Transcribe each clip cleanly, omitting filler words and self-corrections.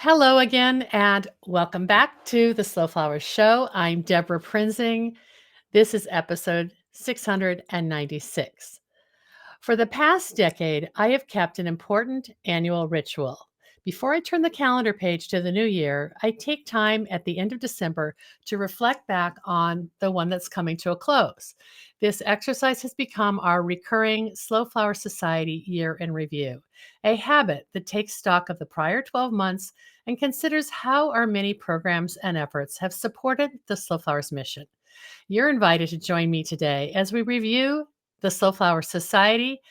Hello again, and welcome back to the Slow Flowers Show. I'm Debra Prinzing. This is episode 696. For the past decade, I have kept an important annual ritual. Before I turn the calendar page to the new year, I take time at the end of December to reflect back on the one that's coming to a close. This exercise has become our recurring Slow Flower Society year in review, a habit that takes stock of the prior 12 months and considers how our many programs and efforts have supported the Slow Flowers mission. You're invited to join me today as we review the Slow Flower Society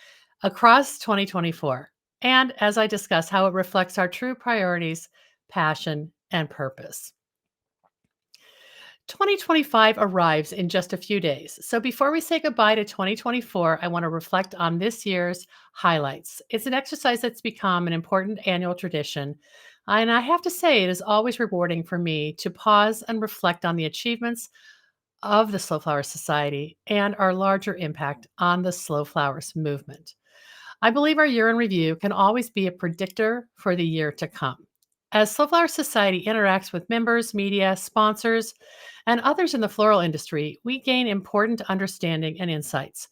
across 2024, and as I discuss how it reflects our true priorities, passion, and purpose. 2025 arrives in just a few days. So before we say goodbye to 2024, I want to reflect on this year's highlights. It's an exercise that's become an important annual tradition. And I have to say, it is always rewarding for me to pause and reflect on the achievements of the Slow Flowers Society and our larger impact on the Slow Flowers movement. I believe our year in review can always be a predictor for the year to come. As Slow Flower Society interacts with members, media, sponsors, and others in the floral industry, we gain important understanding and insights.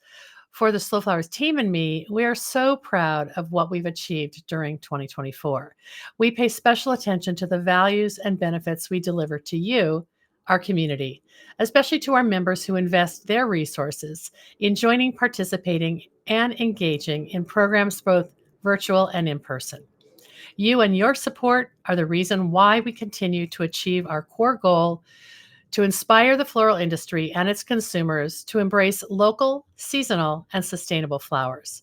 For the Slow Flowers team and me, we are so proud of what we've achieved during 2024. We pay special attention to the values and benefits we deliver to you, our community, especially to our members who invest their resources in joining, participating, and engaging in programs both virtual and in person. You and your support are the reason why we continue to achieve our core goal to inspire the floral industry and its consumers to embrace local, seasonal, and sustainable flowers.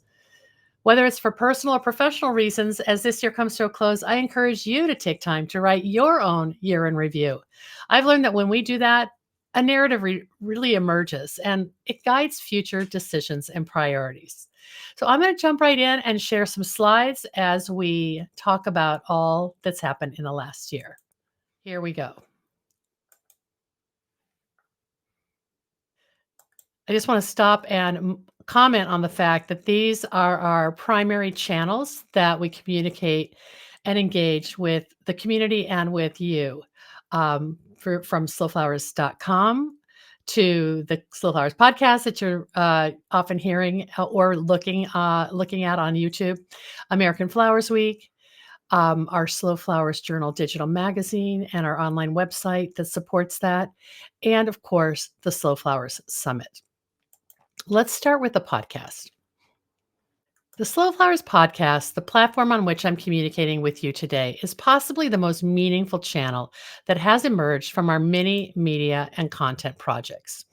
Whether it's for personal or professional reasons, as this year comes to a close, I encourage you to take time to write your own year in review. I've learned that when we do that, a narrative really emerges and it guides future decisions and priorities. So I'm going to jump right in and share some slides as we talk about all that's happened in the last year. Here we go. I just want to stop and comment on the fact that these are our primary channels that we communicate and engage with the community and with you. From slowflowers.com to the Slow Flowers podcast that you're often hearing or looking at on YouTube, American Flowers Week, our Slow Flowers Journal digital magazine, and our online website that supports that, and of course, the Slow Flowers Summit. Let's start with the podcast. The Slow Flowers podcast, the platform on which I'm communicating with you today, is possibly the most meaningful channel that has emerged from our many media and content projects.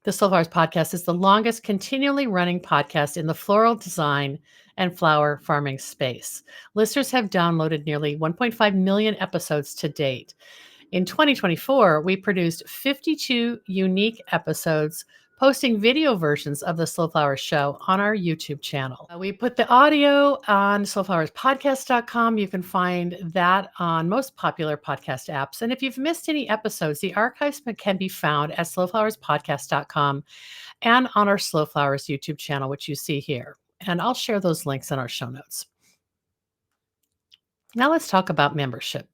The Slow Flowers podcast is the longest continually running podcast in the floral design and flower farming space. Listeners have downloaded nearly 1.5 million episodes to date. In 2024, we produced 52 unique episodes, posting video versions of the Slow Flowers show on our YouTube channel. We put the audio on slowflowerspodcast.com. You can find that on most popular podcast apps. And if you've missed any episodes, the archives can be found at slowflowerspodcast.com and on our Slow Flowers YouTube channel, which you see here. And I'll share those links in our show notes. Now let's talk about membership.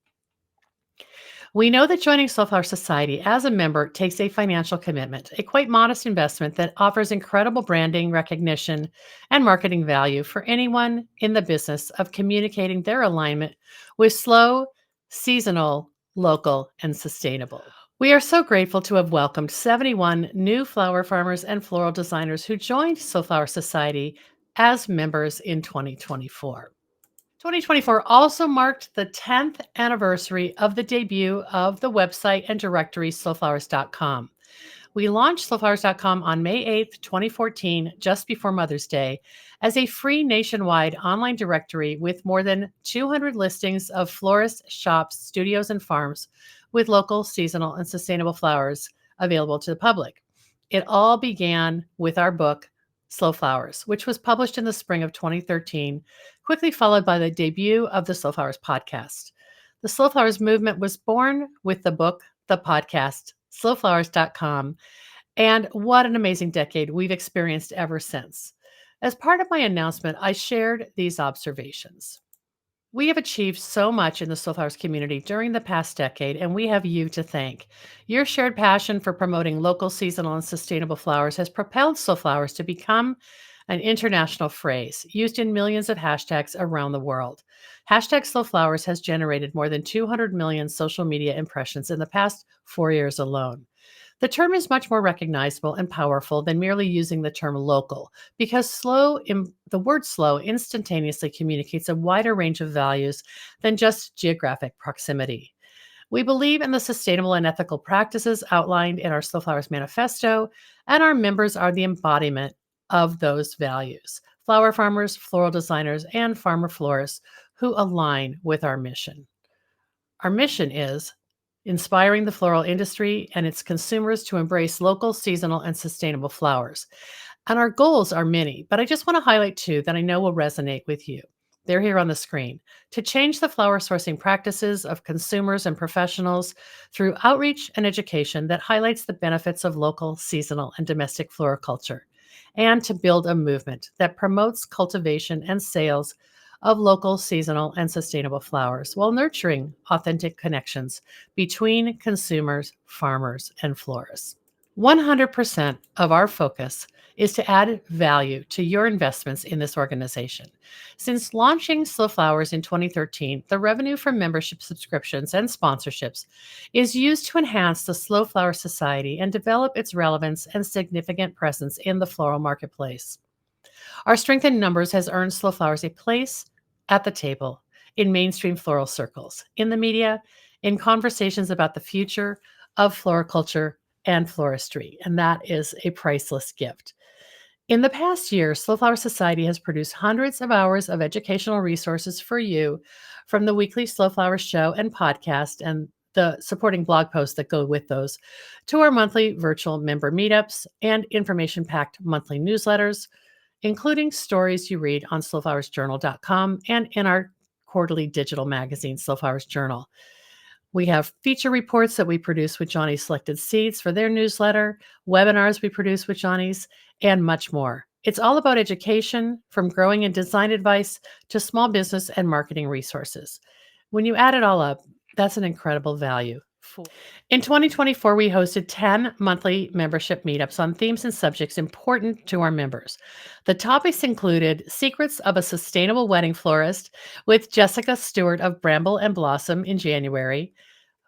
We know that joining Slow Flower Society as a member takes a financial commitment, a quite modest investment that offers incredible branding, recognition, and marketing value for anyone in the business of communicating their alignment with slow, seasonal, local, and sustainable. We are so grateful to have welcomed 71 new flower farmers and floral designers who joined Slow Flower Society as members in 2024. 2024 also marked the 10th anniversary of the debut of the website and directory slowflowers.com. We launched slowflowers.com on May 8th, 2014, just before Mother's Day, as a free nationwide online directory with more than 200 listings of florists, shops, studios, and farms with local, seasonal, and sustainable flowers available to the public. It all began with our book, Slow Flowers, which was published in the spring of 2013, quickly followed by the debut of the Slow Flowers podcast. The Slow Flowers movement was born with the book, the podcast, slowflowers.com, and what an amazing decade we've experienced ever since. As part of my announcement, I shared these observations. We have achieved so much in the Slow Flowers community during the past decade, and we have you to thank. Your shared passion for promoting local, seasonal, and sustainable flowers has propelled Slow Flowers to become an international phrase used in millions of hashtags around the world. Hashtag Slow Flowers has generated more than 200 million social media impressions in the past 4 years alone. The term is much more recognizable and powerful than merely using the term local, because the word slow instantaneously communicates a wider range of values than just geographic proximity. We believe in the sustainable and ethical practices outlined in our Slow Flowers Manifesto, and our members are the embodiment of those values. Flower farmers, floral designers, and farmer florists who align with our mission. Our mission is inspiring the floral industry and its consumers to embrace local, seasonal, and sustainable flowers. And our goals are many, but I just want to highlight two that I know will resonate with you. They're here on the screen. To change the flower sourcing practices of consumers and professionals through outreach and education that highlights the benefits of local, seasonal, and domestic floriculture. And to build a movement that promotes cultivation and sales of local, seasonal, and sustainable flowers while nurturing authentic connections between consumers, farmers, and florists. 100% of our focus is to add value to your investments in this organization. Since launching Slow Flowers in 2013, the revenue from membership subscriptions and sponsorships is used to enhance the Slow Flower Society and develop its relevance and significant presence in the floral marketplace. Our strength in numbers has earned Slow Flowers a place at the table in mainstream floral circles, in the media, in conversations about the future of floriculture and floristry, and that is a priceless gift. In the past year, Slow Flower Society has produced hundreds of hours of educational resources for you, from the weekly Slow Flowers show and podcast and the supporting blog posts that go with those, to our monthly virtual member meetups and information packed monthly newsletters, including stories you read on slowflowersjournal.com and in our quarterly digital magazine, Slow Flowers Journal. We have feature reports that we produce with Johnny's Selected Seeds for their newsletter, webinars we produce with Johnny's, and much more. It's all about education, from growing and design advice to small business and marketing resources. When you add it all up, that's an incredible value. In 2024, we hosted 10 monthly membership meetups on themes and subjects important to our members. The topics included Secrets of a Sustainable Wedding Florist with Jessica Stewart of Bramble and Blossom in January,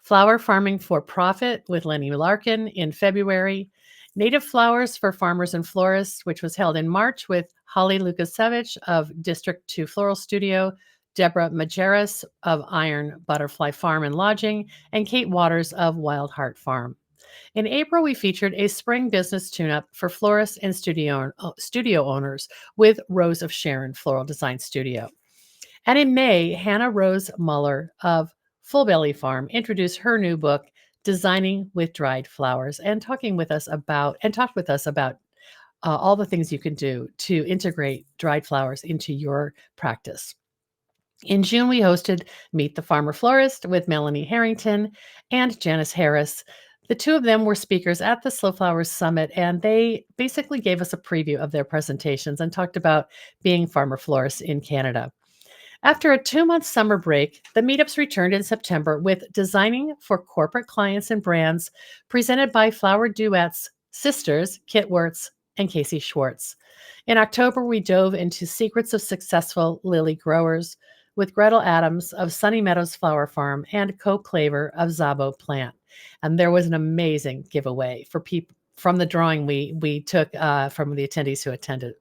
Flower Farming for Profit with Lenny Larkin in February, Native Flowers for Farmers and Florists, which was held in March with Holly Lukasevich of District 2 Floral Studio, Debra Majerus of Iron Butterfly Farm and Lodging, and Kate Waters of Wild Heart Farm. In April, we featured a spring business tune-up for florists and studio owners with Rose of Sharon Floral Design Studio. And in May, Hannah Rose Muller of Full Belly Farm introduced her new book, Designing with Dried Flowers, and talked with us about all the things you can do to integrate dried flowers into your practice. In June, we hosted Meet the Farmer Florist with Melanie Harrington and Janice Harris. The two of them were speakers at the Slow Flowers Summit, and they basically gave us a preview of their presentations and talked about being farmer florists in Canada. After a 2-month summer break, the meetups returned in September with Designing for Corporate Clients and Brands, presented by Flower Duets sisters Kit Wirtz and Casey Schwartz. In October, we dove into Secrets of Successful Lily Growers with Gretel Adams of Sunny Meadows Flower Farm and Co Claver of Zabo Plant. And there was an amazing giveaway for people from the drawing we took from the attendees who attended.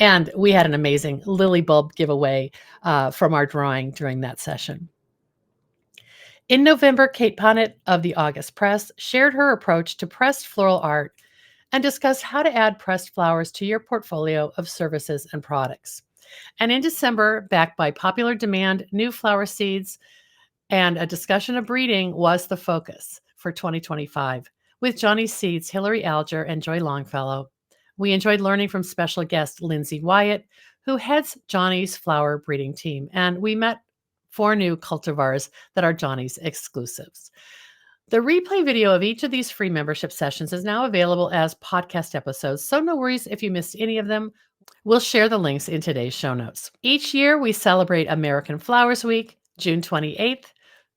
And we had an amazing lily bulb giveaway from our drawing during that session. In November, Kate Punnett of the August Press shared her approach to pressed floral art and discussed how to add pressed flowers to your portfolio of services and products. And in December, backed by popular demand, new flower seeds and a discussion of breeding was the focus for 2025 with Johnny Seeds, Hillary Alger, and Joy Longfellow. We enjoyed learning from special guest Lindsay Wyatt, who heads Johnny's flower breeding team, and we met 4 new cultivars that are Johnny's exclusives. The replay video of each of these free membership sessions is now available as podcast episodes, so no worries if you missed any of them. We'll share the links in today's show notes. Each year, we celebrate American Flowers Week, June 28th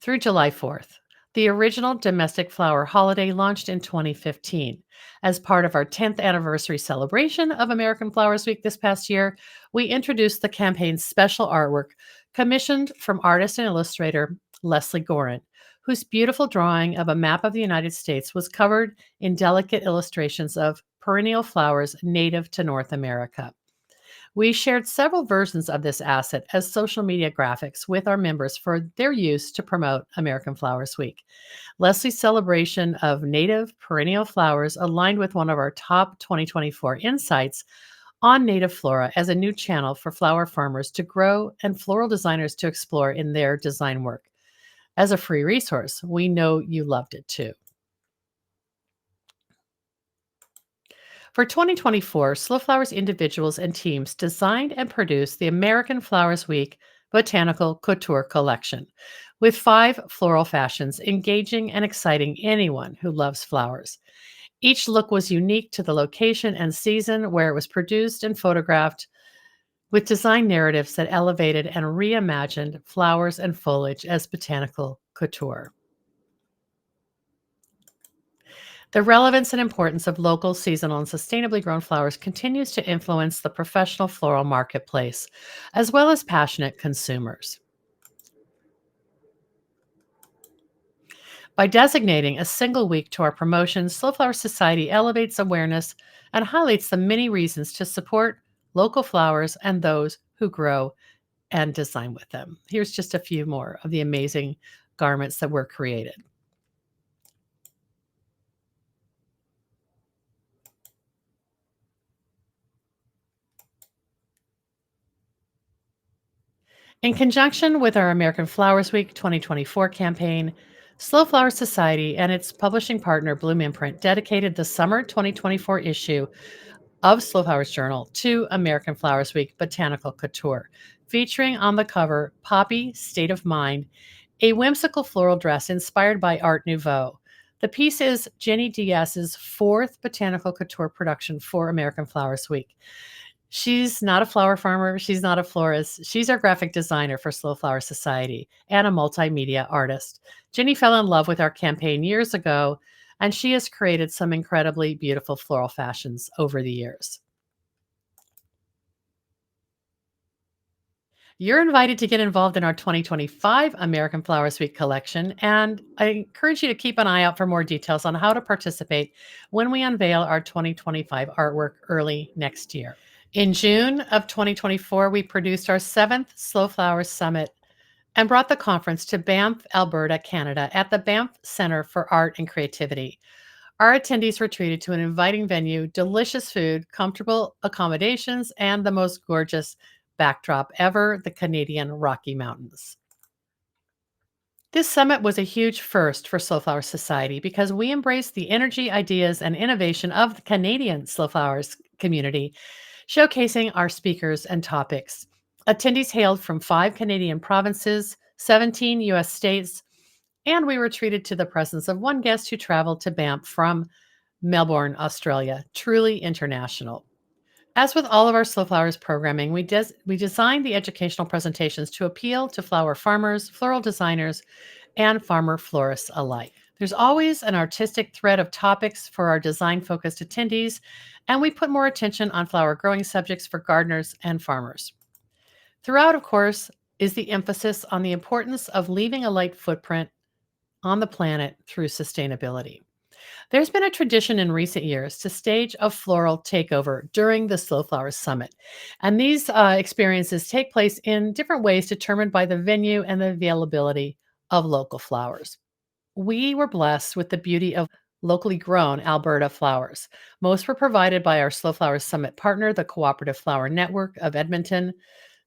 through July 4th. The original domestic flower holiday launched in 2015. As part of our 10th anniversary celebration of American Flowers Week this past year, we introduced the campaign's special artwork commissioned from artist and illustrator Leslie Gorin, whose beautiful drawing of a map of the United States was covered in delicate illustrations of perennial flowers native to North America. We shared several versions of this asset as social media graphics with our members for their use to promote American Flowers Week. Leslie's celebration of native perennial flowers aligned with one of our top 2024 insights on native flora as a new channel for flower farmers to grow and floral designers to explore in their design work. As a free resource, we know you loved it too. For 2024, Slow Flowers individuals and teams designed and produced the American Flowers Week Botanical Couture Collection, with 5 floral fashions engaging and exciting anyone who loves flowers. Each look was unique to the location and season where it was produced and photographed, with design narratives that elevated and reimagined flowers and foliage as botanical couture. The relevance and importance of local, seasonal, and sustainably grown flowers continues to influence the professional floral marketplace, as well as passionate consumers. By designating a single week to our promotion, Slow Flower Society elevates awareness and highlights the many reasons to support local flowers and those who grow and design with them. Here's just a few more of the amazing garments that were created. In conjunction with our American Flowers Week 2024 campaign, Slow Flower Society and its publishing partner Bloom Imprint dedicated the summer 2024 issue of Slow Flowers Journal to American Flowers Week Botanical Couture, featuring on the cover Poppy State of Mind, a whimsical floral dress inspired by Art Nouveau. The piece is Jenny Diaz's 4th Botanical Couture production for American Flowers Week. She's not a flower farmer. She's not a florist. She's our graphic designer for Slow Flower Society and a multimedia artist. Jenny fell in love with our campaign years ago, and she has created some incredibly beautiful floral fashions over the years. You're invited to get involved in our 2025 American Flowers Week collection, and I encourage you to keep an eye out for more details on how to participate when we unveil our 2025 artwork early next year. In June of 2024, we produced our 7th Slow Flowers Summit and brought the conference to Banff, Alberta, Canada, at the Banff Centre for Art and Creativity. Our attendees were treated to an inviting venue, delicious food, comfortable accommodations, and the most gorgeous backdrop ever, the Canadian Rocky Mountains. This summit was a huge first for Slow Flower Society because we embraced the energy, ideas, and innovation of the Canadian Slow Flowers community, showcasing our speakers and topics. Attendees hailed from 5 Canadian provinces, 17 US states, and we were treated to the presence of one guest who traveled to Banff from Melbourne, Australia. Truly international. As with all of our Slow Flowers programming, we designed the educational presentations to appeal to flower farmers, floral designers, and farmer florists alike. There's always an artistic thread of topics for our design-focused attendees, and we put more attention on flower growing subjects for gardeners and farmers. Throughout, of course, is the emphasis on the importance of leaving a light footprint on the planet through sustainability. There's been a tradition in recent years to stage a floral takeover during the Slow Flowers Summit. And these experiences take place in different ways determined by the venue and the availability of local flowers. We were blessed with the beauty of locally grown Alberta flowers. Most were provided by our Slow Flowers Summit partner, the Cooperative Flower Network of Edmonton.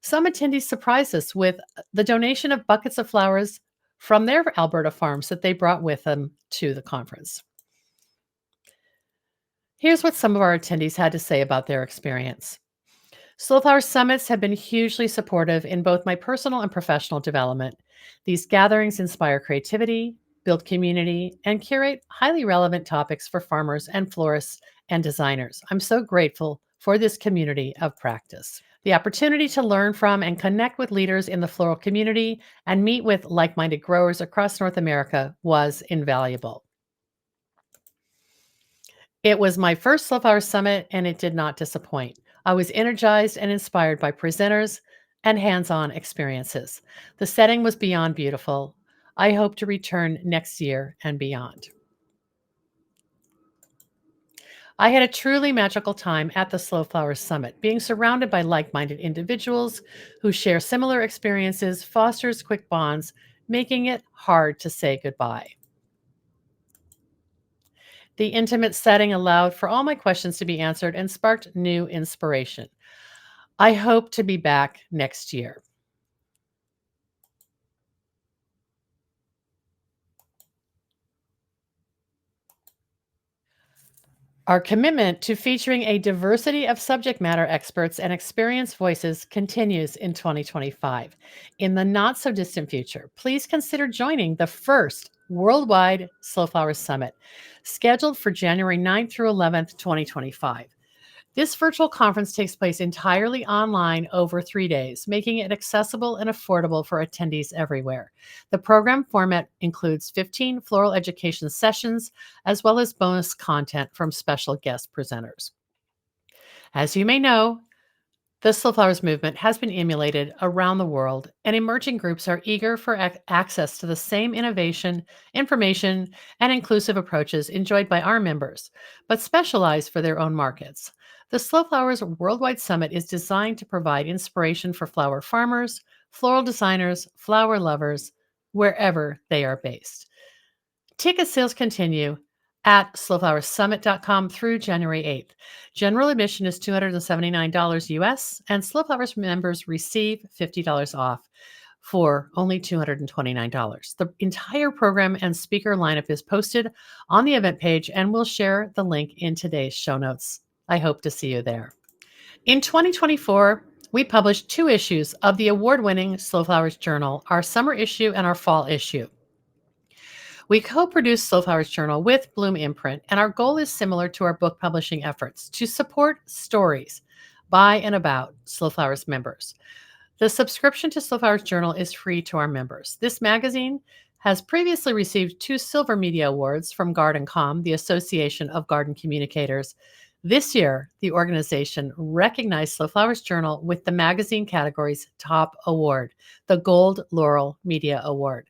Some attendees surprised us with the donation of buckets of flowers from their Alberta farms that they brought with them to the conference. Here's what some of our attendees had to say about their experience. Slow Flower Summits have been hugely supportive in both my personal and professional development. These gatherings inspire creativity, build community, and curate highly relevant topics for farmers and florists and designers. I'm so grateful for this community of practice. The opportunity to learn from and connect with leaders in the floral community and meet with like minded growers across North America was invaluable. It was my first Slow Flower Summit, and it did not disappoint. I was energized and inspired by presenters and hands on experiences. The setting was beyond beautiful. I hope to return next year and beyond. I had a truly magical time at the Slow Flower Summit. Being surrounded by like minded individuals who share similar experiences fosters quick bonds, making it hard to say goodbye. The intimate setting allowed for all my questions to be answered and sparked new inspiration. I hope to be back next year. Our commitment to featuring a diversity of subject matter experts and experienced voices continues in 2025. In the not so distant future, please consider joining the first worldwide Slow Flowers Summit, scheduled for January 9th through 11th, 2025. This virtual conference takes place entirely online over 3 days, making it accessible and affordable for attendees everywhere. The program format includes 15 floral education sessions, as well as bonus content from special guest presenters. As you may know, the Slow Flowers movement has been emulated around the world, and emerging groups are eager for access to the same innovation, information, and inclusive approaches enjoyed by our members, but specialized for their own markets. The Slow Flowers Worldwide Summit is designed to provide inspiration for flower farmers, floral designers, flower lovers, wherever they are based. Ticket sales continue at slowflowersummit.com through January 8th. General admission is $279 US, and Slow Flowers members receive $50 off for only $229. The entire program and speaker lineup is posted on the event page, and we'll share the link in today's show notes. I hope to see you there. In 2024, we published 2 issues of the award-winning Slow Flowers Journal, our summer issue and our fall issue. We co-produce Slow Flowers Journal with Bloom Imprint, and our goal is similar to our book publishing efforts, to support stories by and about Slow Flowers members. The subscription to Slow Flowers Journal is free to our members. This magazine has previously received 2 Silver Media Awards from GardenCom, the Association of Garden Communicators. This year, the organization recognized Slow Flowers Journal with the magazine category's top award, the Gold Laurel Media Award.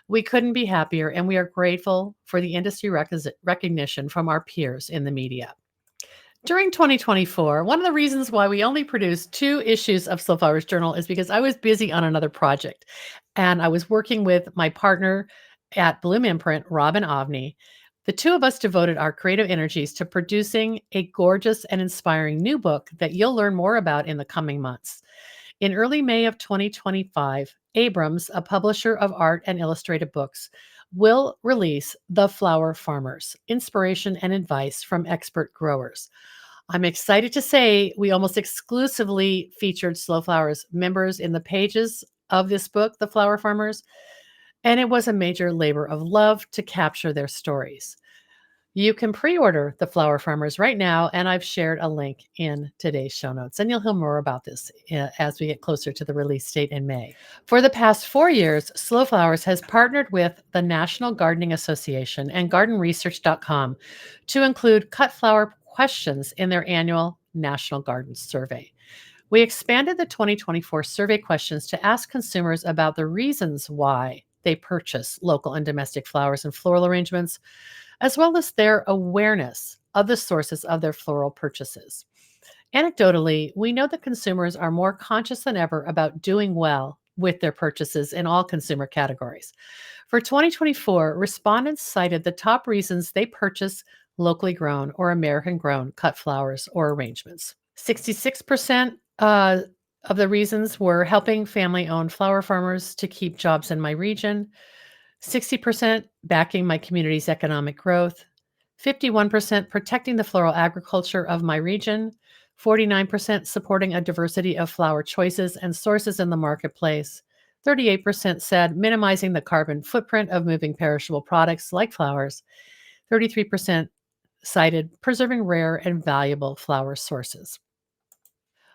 We couldn't be happier, and we are grateful for the industry recognition from our peers in the media. During 2024, one of the reasons why we only produced 2 issues of Slow Flowers Journal is because I was busy on another project, and I was working with my partner at Bloom Imprint, Robin Ovney. The 2 of us devoted our creative energies to producing a gorgeous and inspiring new book that you'll learn more about in the coming months. In early May of 2025, Abrams, a publisher of art and illustrated books, will release The Flower Farmers: Inspiration and Advice from Expert Growers. I'm excited to say we almost exclusively featured Slow Flowers members in the pages of this book, The Flower Farmers, and it was a major labor of love to capture their stories. You can pre-order The Flower Farmers right now, and I've shared a link in today's show notes, and you'll hear more about this as we get closer to the release date in May. For the past 4 years, Slow Flowers has partnered with the National Gardening Association and GardenResearch.com to include cut flower questions in their annual National Garden Survey. We expanded the 2024 survey questions to ask consumers about the reasons why they purchase local and domestic flowers and floral arrangements, as well as their awareness of the sources of their floral purchases. Anecdotally, we know that consumers are more conscious than ever about doing well with their purchases in all consumer categories. For 2024, respondents cited the top reasons they purchase locally grown or American grown cut flowers or arrangements. 66% of the reasons were helping family owned flower farmers to keep jobs in my region, 60% backing my community's economic growth, 51% protecting the floral agriculture of my region, 49% supporting a diversity of flower choices and sources in the marketplace, 38% said minimizing the carbon footprint of moving perishable products like flowers, 33% cited preserving rare and valuable flower sources.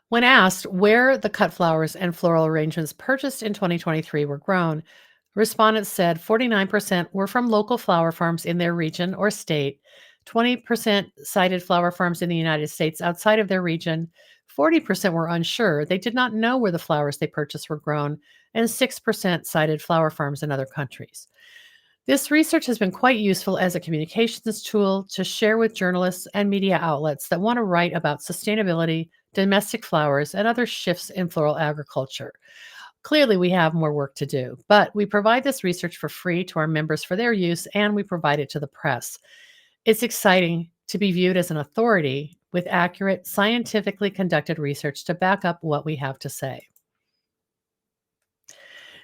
When asked where the cut flowers and floral arrangements purchased in 2023 were grown, respondents said 49% were from local flower farms in their region or state, 20% cited flower farms in the United States outside of their region, 40% were unsure, they did not know where the flowers they purchased were grown, and 6% cited flower farms in other countries. This research has been quite useful as a communications tool to share with journalists and media outlets that want to write about sustainability, domestic flowers, and other shifts in floral agriculture. Clearly, we have more work to do, but we provide this research for free to our members for their use, and we provide it to the press. It's exciting to be viewed as an authority with accurate, scientifically conducted research to back up what we have to say.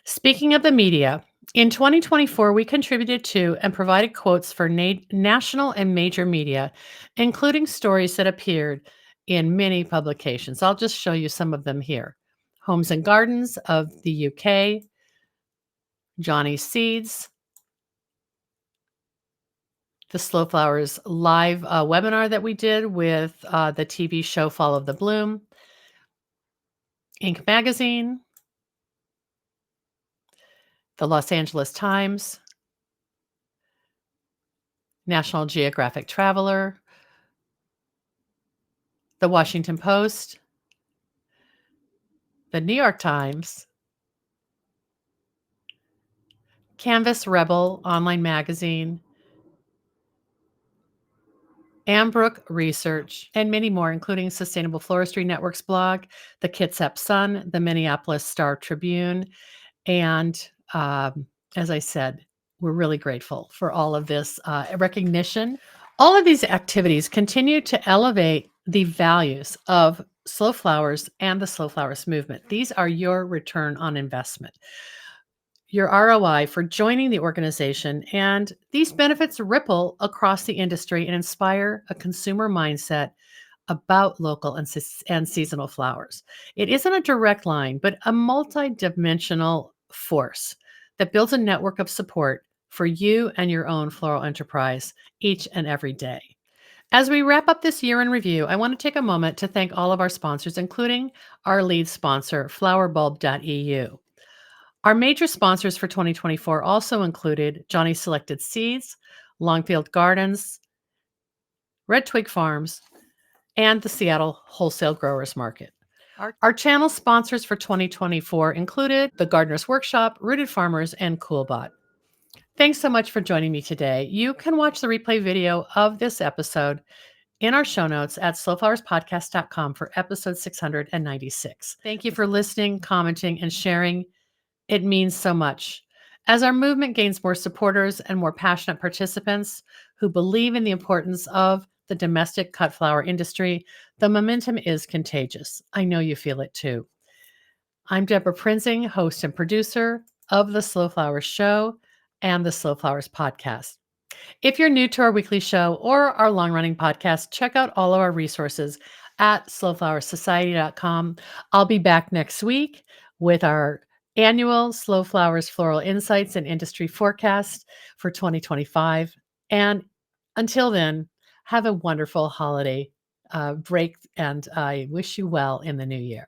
Speaking of the media, in 2024, we contributed to and provided quotes for national and major media, including stories that appeared in many publications. I'll just show you some of them here. Homes and Gardens of the UK, Johnny Seeds, the Slow Flowers live webinar that we did with the TV show Fall of the Bloom, Inc. Magazine, the Los Angeles Times, National Geographic Traveler, the Washington Post, the New York Times, Canvas Rebel online magazine, Ambrook Research, and many more, including Sustainable Floristry Network's blog, the Kitsap Sun, the Minneapolis Star Tribune, and as I said, we're really grateful for all of this recognition. All of these activities continue to elevate the values of slow flowers and the slow flowers movement. These are your return on investment, your ROI for joining the organization, and these benefits ripple across the industry and inspire a consumer mindset about local and seasonal flowers. It isn't a direct line, but a multi-dimensional force that builds a network of support for you and your own floral enterprise each and every day. As we wrap up this year in review, I want to take a moment to thank all of our sponsors, including our lead sponsor, flowerbulb.eu. Our major sponsors for 2024 also included Johnny Selected Seeds, Longfield Gardens, Red Twig Farms, and the Seattle Wholesale Growers Market. Our channel sponsors for 2024 included the Gardener's Workshop, Rooted Farmers, and Coolbot. Thanks so much for joining me today. You can watch the replay video of this episode in our show notes at slowflowerspodcast.com for episode 696. Thank you for listening, commenting, and sharing. It means so much. As our movement gains more supporters and more passionate participants who believe in the importance of the domestic cut flower industry, the momentum is contagious. I know you feel it too. I'm Debra Prinzing, host and producer of The Slow Flowers Show and The Slow Flowers Podcast. If you're new to our weekly show or our long-running podcast, check out all of our resources at slowflowersociety.com. I'll be back next week with our annual Slow Flowers Floral Insights and Industry Forecast for 2025. And until then, have a wonderful holiday break, and I wish you well in the new year.